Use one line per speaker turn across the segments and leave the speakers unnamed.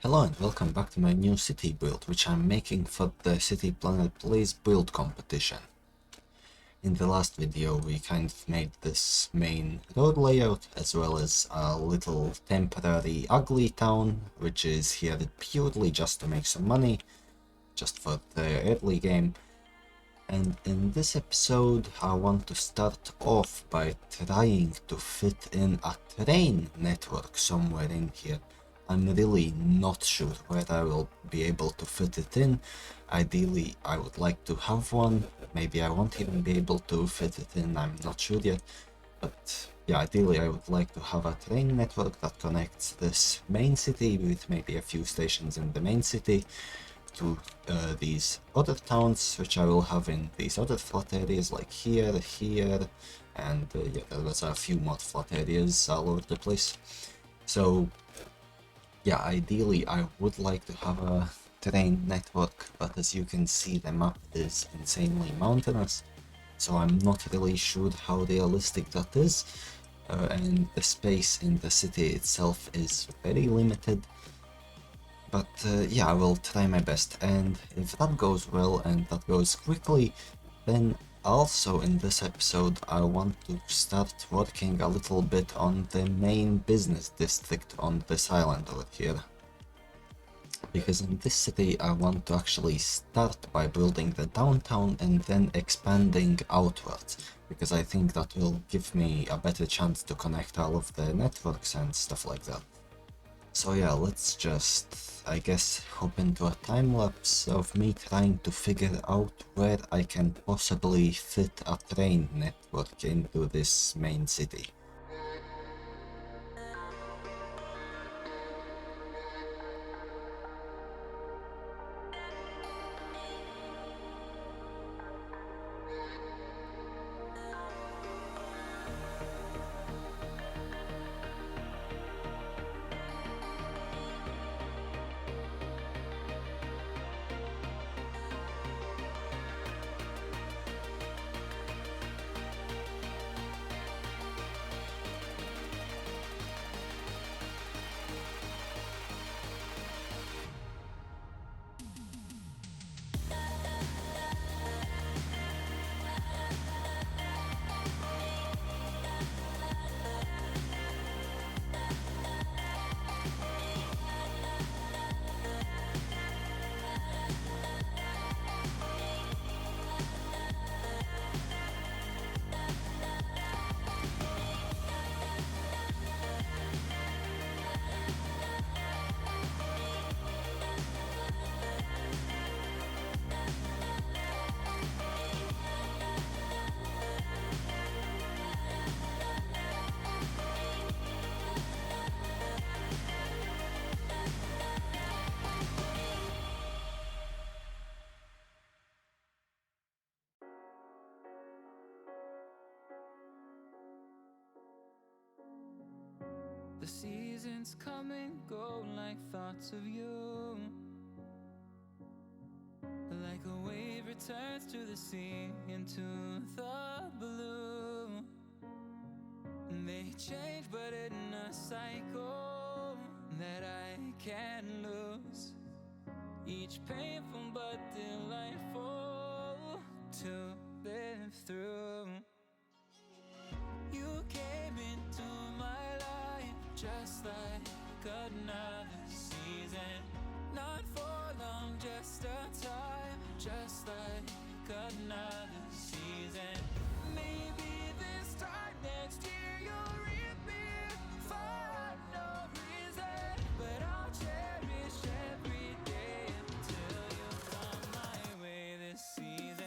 Hello and welcome back to my new city build, which I'm making for the City Planet Place build competition. In the last video we kind of made this main road layout as well as a little temporary ugly town, which is here purely just to make some money, just for the early game. And in this episode I want to start off by trying to fit in a train network somewhere in here. I'm really not sure where I will be able to fit it in. Ideally, I would like to have one. Maybe I won't even be able to fit it in, I'm not sure yet. But yeah, ideally I would like to have a train network that connects this main city with maybe a few stations in the main city to these other towns, which I will have in these other flat areas like here, and yeah, there was a few more flat areas all over the place. So yeah, ideally I would like to have a train network, but as you can see the map is insanely mountainous, so I'm not really sure how realistic that is, and the space in the city itself is very limited. But yeah, I will try my best, and if that goes well and that goes quickly, then also in this episode I want to start working a little bit on the main business district on this island over here. Because in this city I want to actually start by building the downtown and then expanding outwards, because I think that will give me a better chance to connect all of the networks and stuff like that. So yeah, let's just, I guess, hop into a time lapse of me trying to figure out where I can possibly fit a train network into this main city.
The seasons come and go like thoughts of you. Like a wave returns to the sea, into the blue. They change but in a cycle that I can't lose. Each painful but delightful to live through. You came into my life just like another season. Not for long, just a time, just like another season. Maybe this time next year you'll reappear for no reason, but I'll cherish every day until you come my way this season.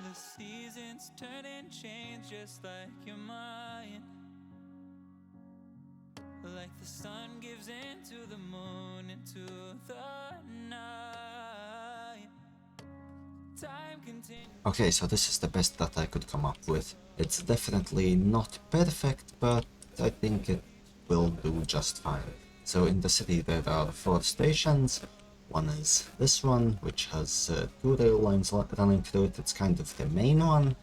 The seasons turn and change just like your mind. Like the sun gives into the moon, into the night. Time continues.
Okay, so this is the best that I could come up with. It's definitely not perfect, but I think it will do just fine. So in the city there are 4 stations. One is this one, which has 2 rail lines running through it. It's kind of the main one.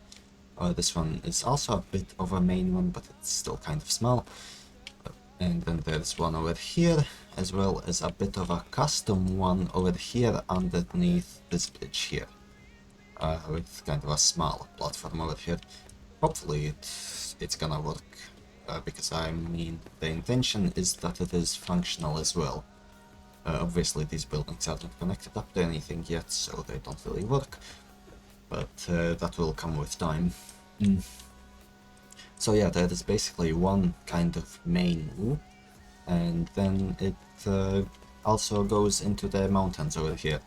This one is also a bit of a main one, but it's still kind of small. And then there's one over here, as well as a bit of a custom one over here underneath this bridge here. With kind of a small platform over here. Hopefully it's gonna work, because I mean the intention is that it is functional as well. Obviously these buildings aren't connected up to anything yet, so they don't really work, but that will come with time. So yeah, there is basically one kind of main loop, and then it also goes into the mountains over here,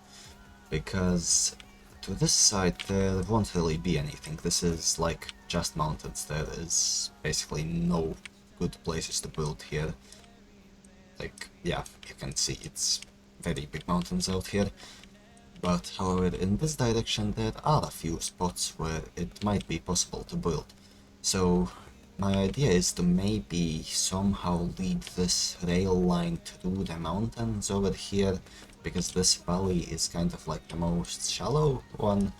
because to this side there won't really be anything. This is like just mountains. There is basically no good places to build here. Like, yeah, you can see it's very big mountains out here. But however, in this direction there are a few spots where it might be possible to build. So my idea is to maybe somehow lead this rail line through the mountains over here, because this valley is kind of like the most shallow one.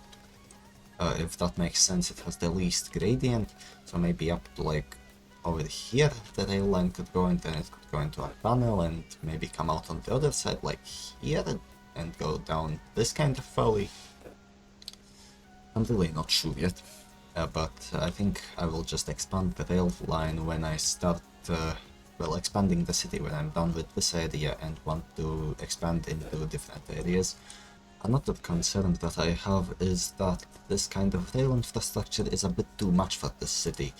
If that makes sense, it has the least gradient, so maybe up to like over here the rail line could go, and then it could go into a tunnel and maybe come out on the other side like here and go down this kind of valley. I'm really not sure yet, but I think I will just expand the rail line when I start well, expanding the city when I'm done with this area and want to expand into different areas. Another concern that I have is that this kind of rail infrastructure is a bit too much for this city.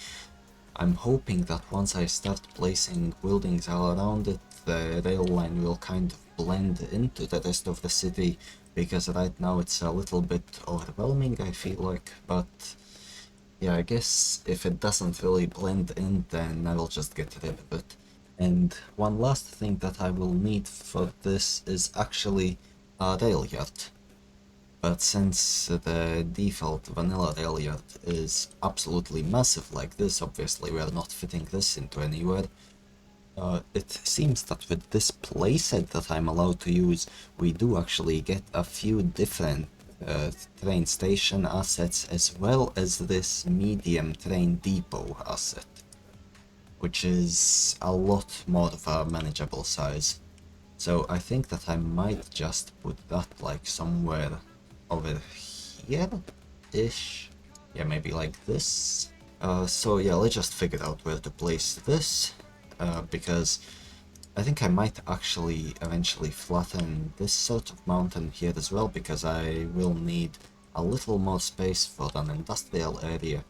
I'm hoping that once I start placing buildings all around it, the rail line will kind of blend into the rest of the city, because right now it's a little bit overwhelming, I feel like, but yeah, I guess if it doesn't really blend in, then I will just get rid of it. And one last thing that I will need for this is actually a rail yard. But since the default vanilla rail yard is absolutely massive like this, obviously we are not fitting this into anywhere. It seems that with this playset that I'm allowed to use, we do actually get a few different train station assets, as well as this medium train depot asset, which is a lot more of a manageable size. So I think that I might just put that like somewhere over here-ish. Yeah, maybe like this. So yeah, let's just figure out where to place this, because I think I might actually eventually flatten this sort of mountain here as well, because I will need a little more space for an industrial area,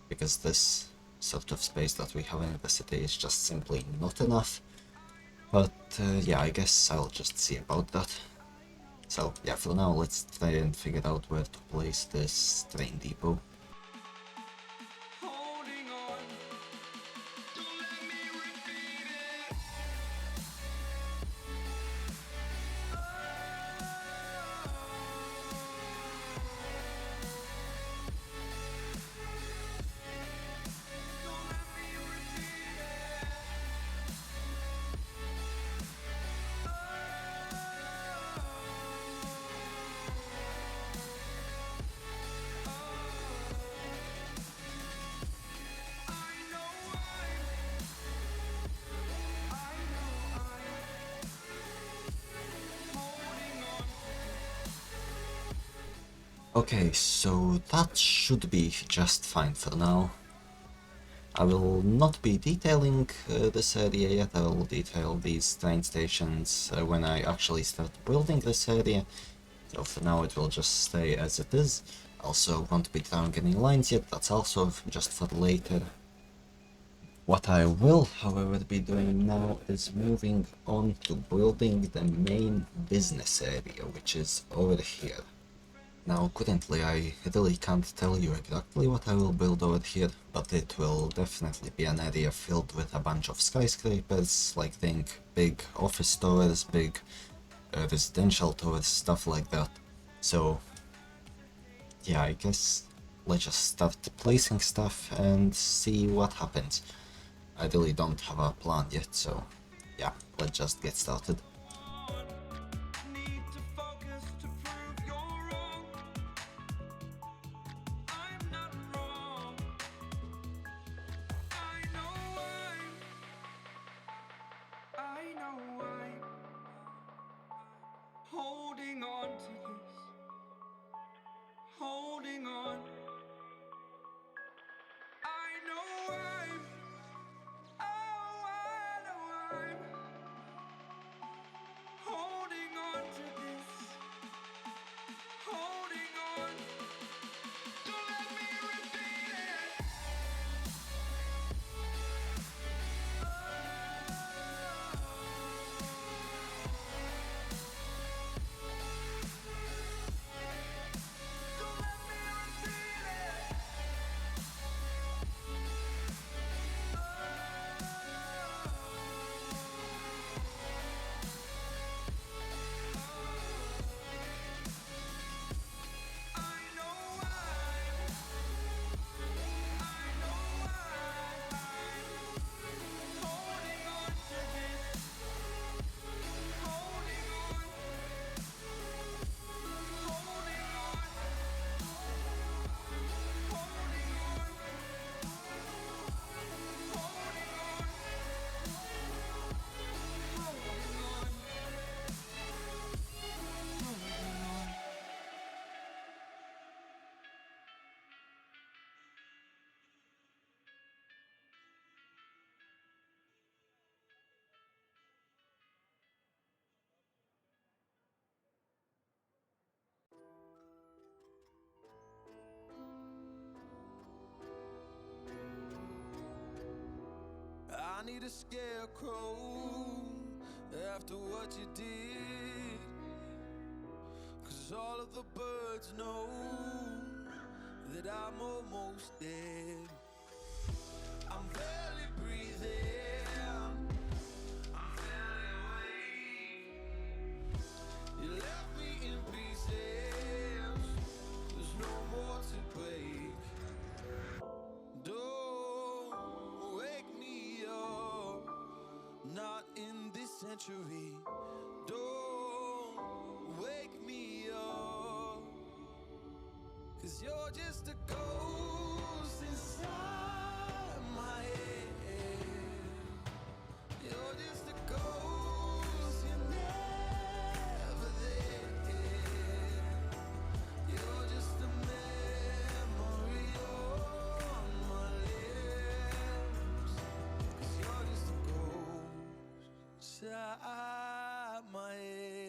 because this sort of space that we have in the city is just simply not enough. But yeah, I guess I'll just see about that. So yeah, for now let's try and figure out where to place this train depot.
Holding on. Don't let me repeat it. Don't let me repeat it.
Okay, so that should be just fine for now. I will not be detailing this area yet. I will detail these train stations when I actually start building this area. So for now it will just stay as it is. Also won't be drawing any lines yet, that's also just for later. What I will, however, be doing now is moving on to building the main business area, which is over here. Now, currently I really can't tell you exactly what I will build over here, but it will definitely be an area filled with a bunch of skyscrapers, like think big office towers, big residential towers, stuff like that. So yeah, I guess let's just start placing stuff and see what happens. I really don't have a plan yet, so yeah, let's just get started.
Holding on to this, holding on. I know oh, I know I'm holding on to this, holding on. Don't let me repeat it. Don't let me repeat it. I know I'm holding on to this, holding on, holding on, holding on, holding on, I need a scarecrow after what you did, 'cause all of the birds know that I'm almost dead. I'm barely breathing, I'm barely awake. You left me in pieces, there's no more to break. Don't wake me up, not in this century. Don't wake me up, 'cause you're just a ghost inside my head. You're just a ghost, you're never there. You're just a memory on my lips, 'cause you're just a ghost inside my head.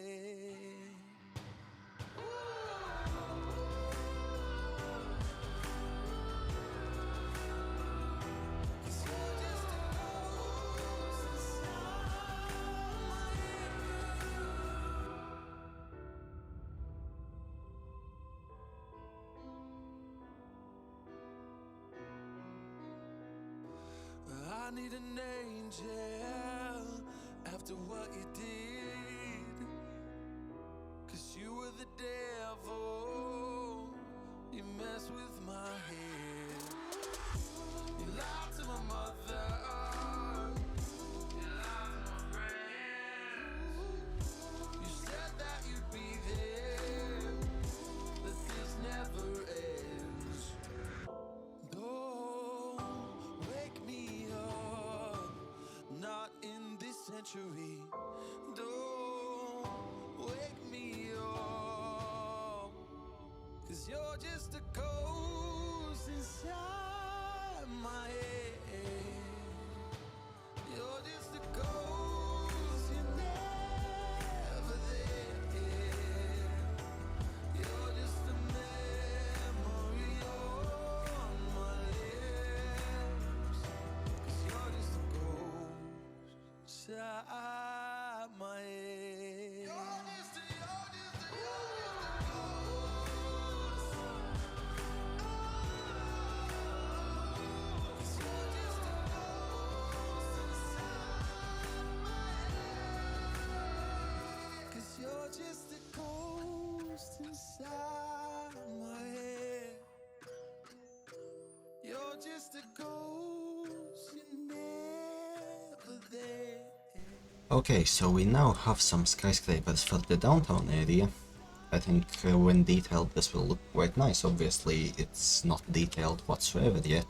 I need an angel after what you did, 'cause you were the devil, you messed with my head. You lied to my mother, you lied to my friends. You said that you'd be there, but this never ends. Don't wake me up, not in this century. Don't wake me up, 'cause you're just a ghost inside my head. You're just a ghost, you're never there. You're just a memory on my lips, 'cause you're just a ghost inside my head. You're just a ghost. just a ghost, you're never there.
Okay, so we now have some skyscrapers for the downtown area. I think when detailed this will look quite nice. Obviously it's not detailed whatsoever yet.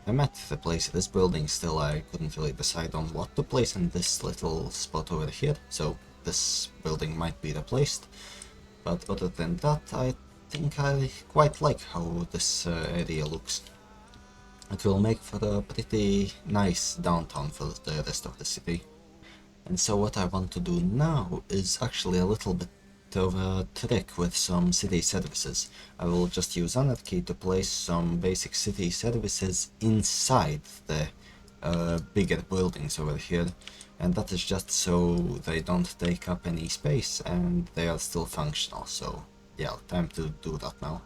I'm at the place of this building still. I couldn't really decide on what to place in this little spot over here, so this building might be replaced. But other than that, I think I quite like how this area looks. It will make for a pretty nice downtown for the rest of the city. And so what I want to do now is actually a little bit of a trick with some city services. I will just use Anarchy to place some basic city services inside the bigger buildings over here, and that is just so they don't take up any space and they are still functional. So yeah, time to do that now.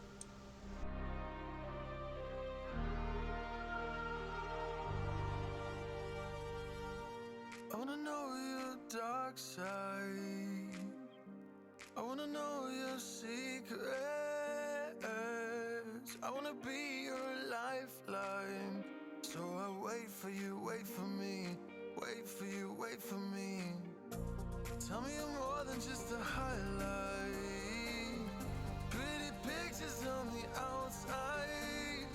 I wanna know your dark side. I wanna know your secrets. I wanna be your lifeline. So I wait for you, wait for me. Wait for you, wait for me. Tell me you're more than just a highlight. Pretty pictures on the outside.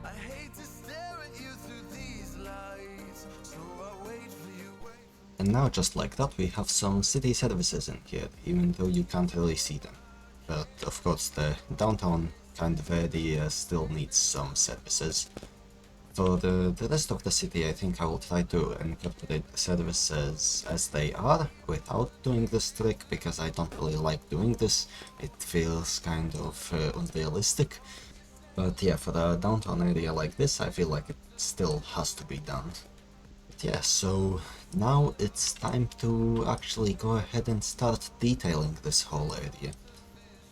I hate to stare at you through these lights. So I wait for you, wait.
And now just like that we have some city services in here, even though you can't really see them. But of course the downtown kind of area still needs some services. For the rest of the city, I think I will try to incorporate the services as they are without doing this trick, because I don't really like doing this. It feels kind of unrealistic. But yeah, for a downtown area like this, I feel like it still has to be done. But yeah, so now it's time to actually go ahead and start detailing this whole area.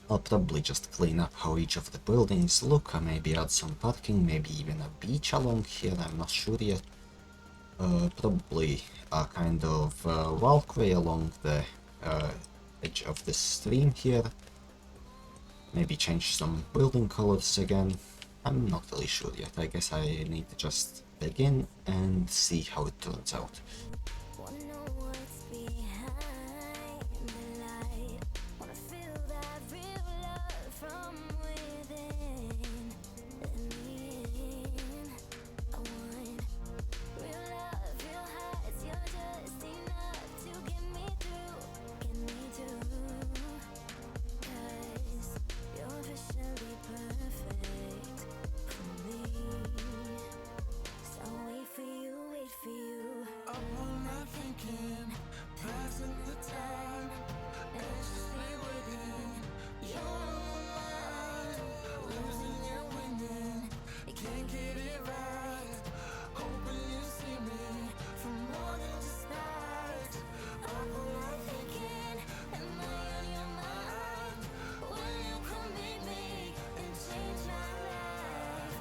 I'll probably just clean up how each of the buildings look, and maybe add some parking, maybe even a beach along here, I'm not sure yet. Probably a kind of walkway along the edge of the stream here. Maybe change some building colors again. I'm not really sure yet. I guess I need to just begin and see how it turns out.
Wanna know what's behind the light. Wanna feel that real love from within. Let me in. I want real love, real heights. You're just enough to get me through. Get me through. 'Cause you're officially perfect for me. So wait for you, wait for you.
Up all night thinking, passing the time, anxiously waiting. You're mine, losing and winning. You can't get it right. Hoping you see me for more than just that.
Up all night thinking, am I on your mind? Will you come meet me and change my life?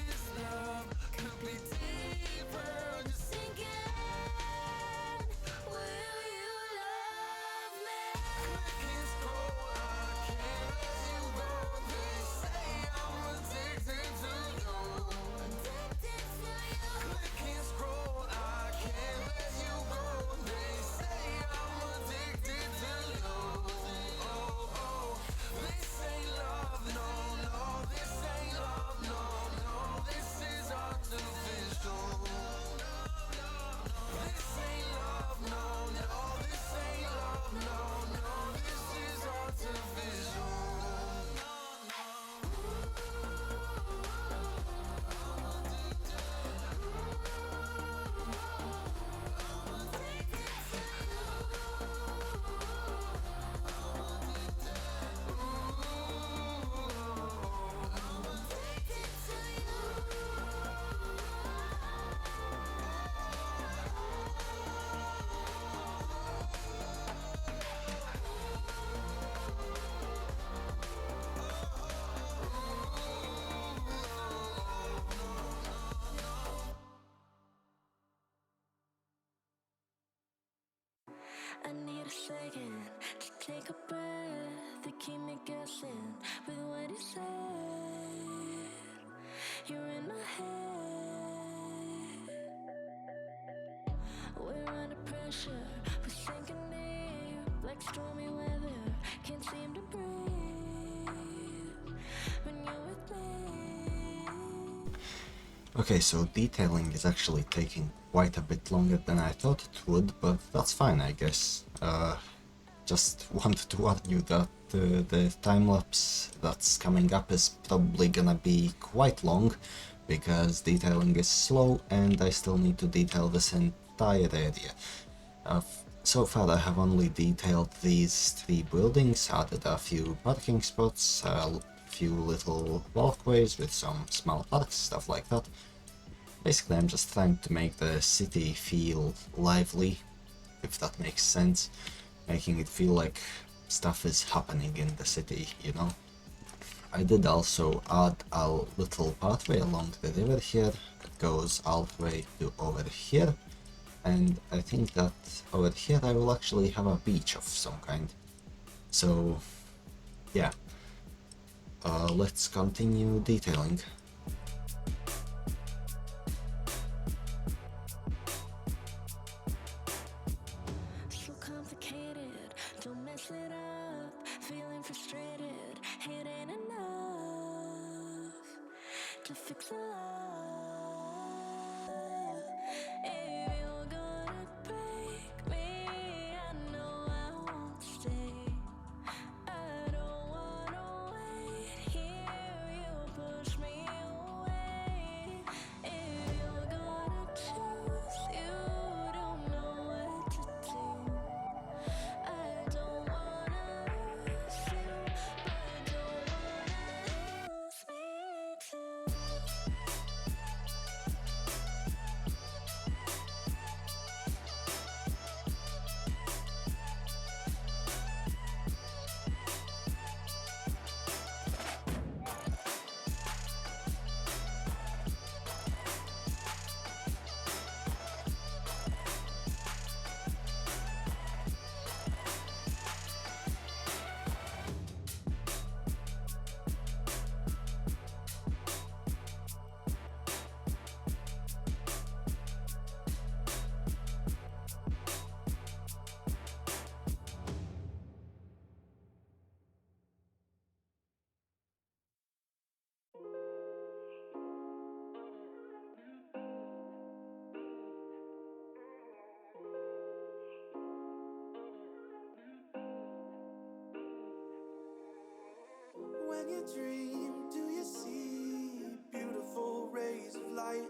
This love could be deeper. Just
Sinking, will you love me?
can't scroll, I can't let you go. They say I'm addicted to you.
Addicted to you.
Can't scroll, I can't let you go. They say I'm addicted to you. Oh, oh, this ain't love, no, no. This ain't love, no, no. This is artificial. This ain't love, no, no. This ain't love, no, no. This is artificial.
I need a second to take a breath, to keep me guessing with what you said. You pressure. We're sinking deep like stormy weather. Can't seem to breathe when you're with me.
Okay, so detailing is actually taking quite a bit longer than I thought it would, but that's fine, I guess. Just wanted to warn you that the time-lapse that's coming up is probably gonna be quite long, because detailing is slow and I still need to detail this entire area. So far I have only detailed these 3 buildings, added a few parking spots, a few little walkways with some small parks, stuff like that. Basically I'm just trying to make the city feel lively, if that makes sense, making it feel like stuff is happening in the city, you know. I did also add a little pathway along the river here. It goes all the way to over here, and I think that over here I will actually have a beach of some kind. So yeah, let's continue detailing.
So complicated, don't mess it up. Feeling frustrated, it ain't enough to fix a love. If you're gonna break me, I know I won't stay. I don't wanna wait here, you push me away. If you're gonna choose, you don't know what to do. I don't wanna lose you, but don't wanna lose me too.
When you dream, do you see beautiful rays of light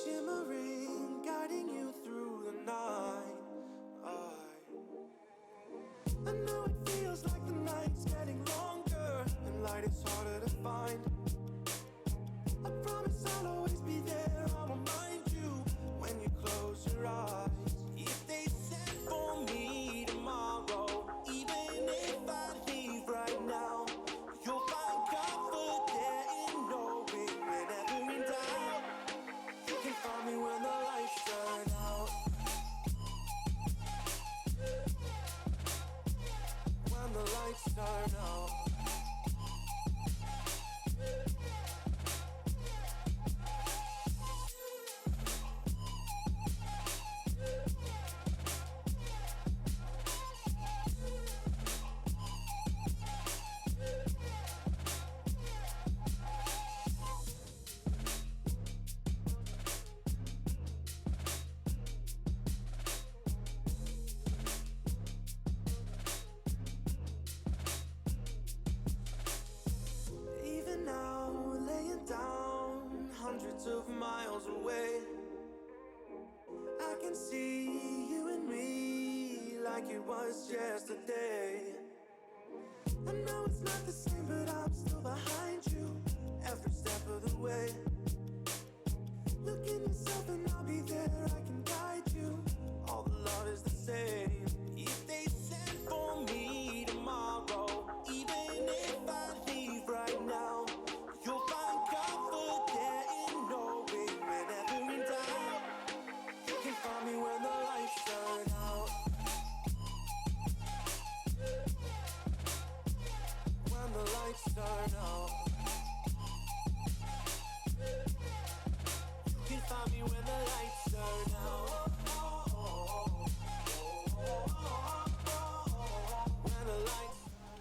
shimmering, guiding you through the night? I know it feels like the night's getting longer and light is harder to find. I promise I'll always be there, I'll remind you when you close your eyes. If they send for me tomorrow, even if I leave right now, you'll find comfort there in knowing whenever in doubt, you can find me when the lights turn out. When the lights turn out. Even now, laying down hundreds of miles away, I can see you and me like it was yesterday. I know it's not the same, but I'm still behind you every step of the way. Look in yourself and I'll be there, I can guide you. All the love is the same. If they send for me tomorrow, even if I leave right now, you'll find comfort there in knowing whenever in doubt, you can find me when the lights turn out. When the lights turn out, you can find me when the lights turn out.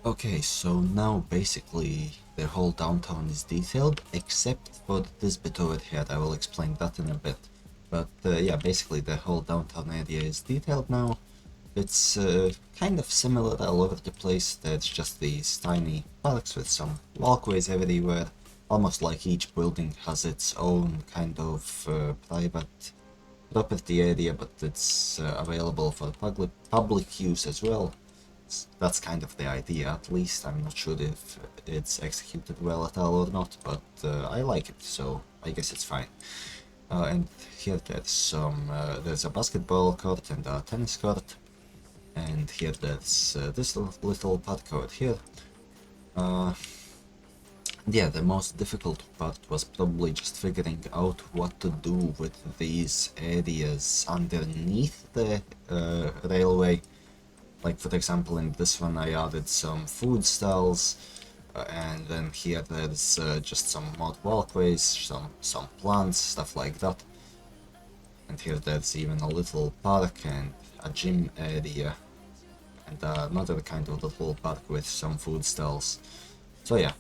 Okay, so now basically the whole downtown is detailed, except for this bit over here. I will explain that in a bit. But yeah, basically the whole downtown area is detailed now. It's kind of similar all over the place. There's just these tiny parks with some walkways everywhere. Almost like each building has its own kind of private property area, but it's available for public use as well. That's kind of the idea, at least. I'm not sure if it's executed well at all or not, but I like it, so I guess it's fine. And here there's a basketball court and a tennis court, and here there's this little park over here. Yeah, the most difficult part was probably just figuring out what to do with these areas underneath the railway. Like, for example, in this one I added some food stalls, and then here there's just some more walkways, some plants, stuff like that. And here there's even a little park and a gym area, and another kind of little park with some food stalls. So yeah,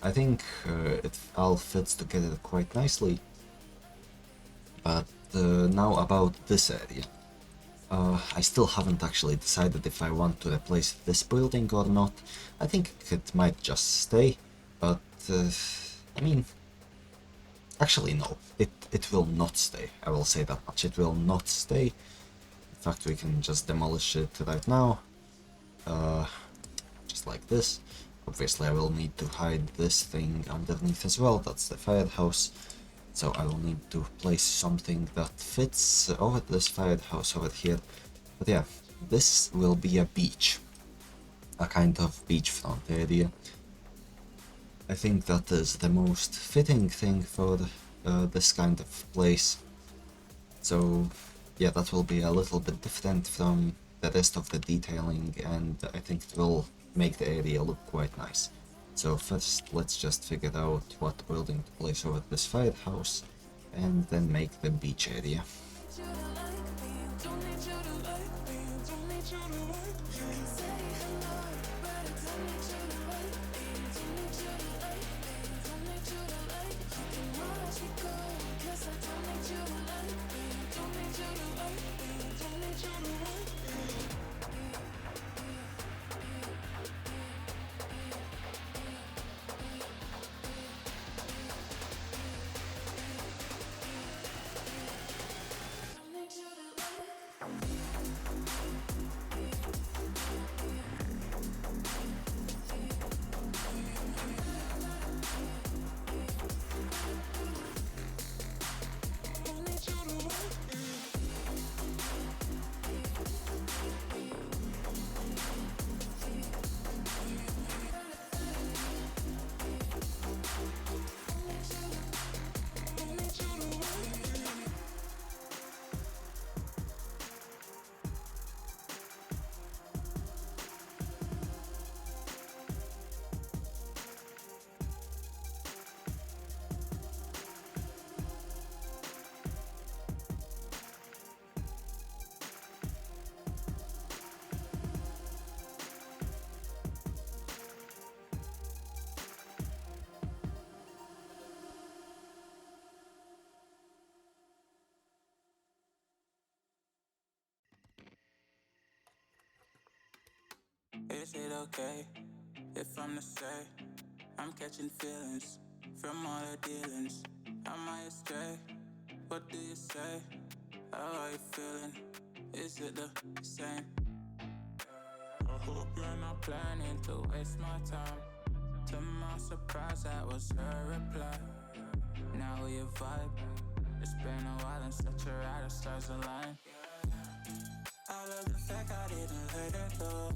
I think it all fits together quite nicely. But now about this area. I still haven't actually decided if I want to replace this building or not. I think it might just stay, but I mean, actually no, it will not stay. I will say that much. It will not stay. In fact, we can just demolish it right now, just like this. Obviously, I will need to hide this thing underneath as well. That's the firehouse. So I will need to place something that fits over this firehouse over here. But yeah, this will be a beach. A kind of beachfront area. I think that is the most fitting thing for this kind of place. So yeah, that will be a little bit different from the rest of the detailing, and I think it will make the area look quite nice. So first, let's just figure out what building to place over this firehouse, and then make the beach area.
Is it okay if I'm to say I'm catching feelings from all the dealings? Am I astray? What do you say? How are you feeling? Is it the same? I hope you're not planning to waste my time. To my surprise, that was her reply. Now we vibe. It's been a while and such a ride, the stars align. I love the fact I didn't let her go.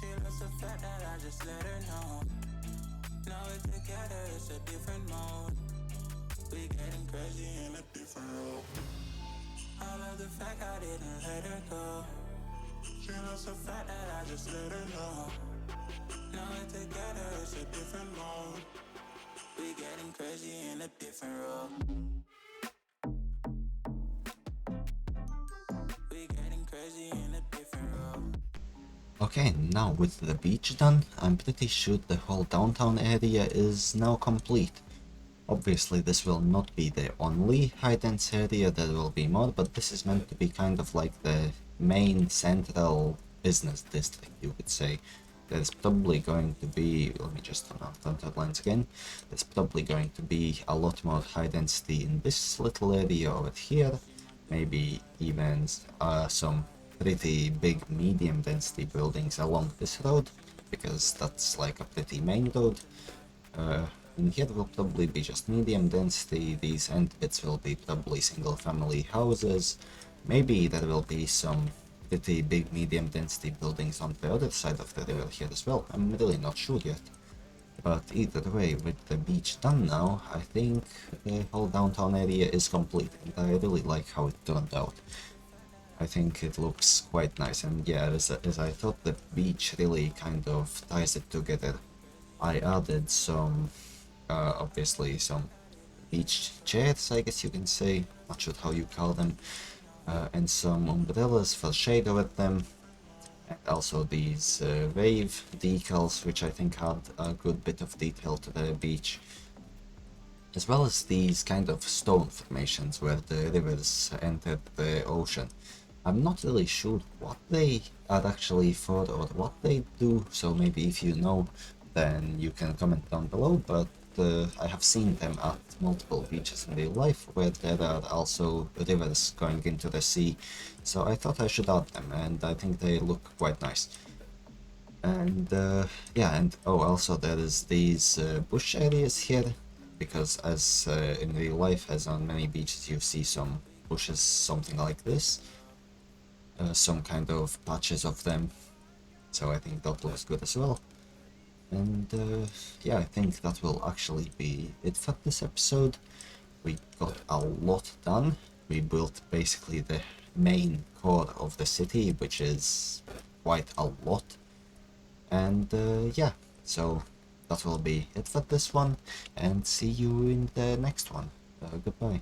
She loves the fact that I just let her know. Now we're together, it's a different mode. We getting crazy in a different role. I love the fact I didn't let her go. She loves the fact that I just let her know. Now we're together, it's a different mode. We getting crazy in a different role. We getting crazy in a different role.
Okay, now with the beach done, I'm pretty sure the whole downtown area is now complete. Obviously this will not be the only high-dense area, there will be more, but this is meant to be kind of like the main central business district, you could say. There's probably going to be, let me just turn on contour lines again, there's probably going to be a lot more high density in this little area over here, maybe even some pretty big medium density buildings along this road, because that's like a pretty main road. In here will probably be just medium density, these end bits will be probably single family houses, maybe there will be some pretty big medium density buildings on the other side of the river here as well, I'm really not sure yet. But either way, with the beach done now, I think the whole downtown area is complete, and I really like how it turned out. I think it looks quite nice, and yeah, as I thought, the beach really kind of ties it together. I added some, obviously some beach chairs, I guess you can say, not sure how you call them, and some umbrellas for shade over them, and also these wave decals, which I think add a good bit of detail to the beach, as well as these kind of stone formations where the rivers entered the ocean. I'm not really sure what they are actually for or what they do, so maybe if you know, then you can comment down below, but I have seen them at multiple beaches in real life where there are also rivers going into the sea, so I thought I should add them, and I think they look quite nice. And yeah, and oh, also there is these bush areas here, because as in real life, as on many beaches, you see some bushes, something like this, some kind of patches of them, so I think that looks good as well. And yeah, I think that will actually be it for this episode. We got a lot done. We built basically the main core of the city, which is quite a lot. And yeah, so that will be it for this one, and see you in the next one. Goodbye.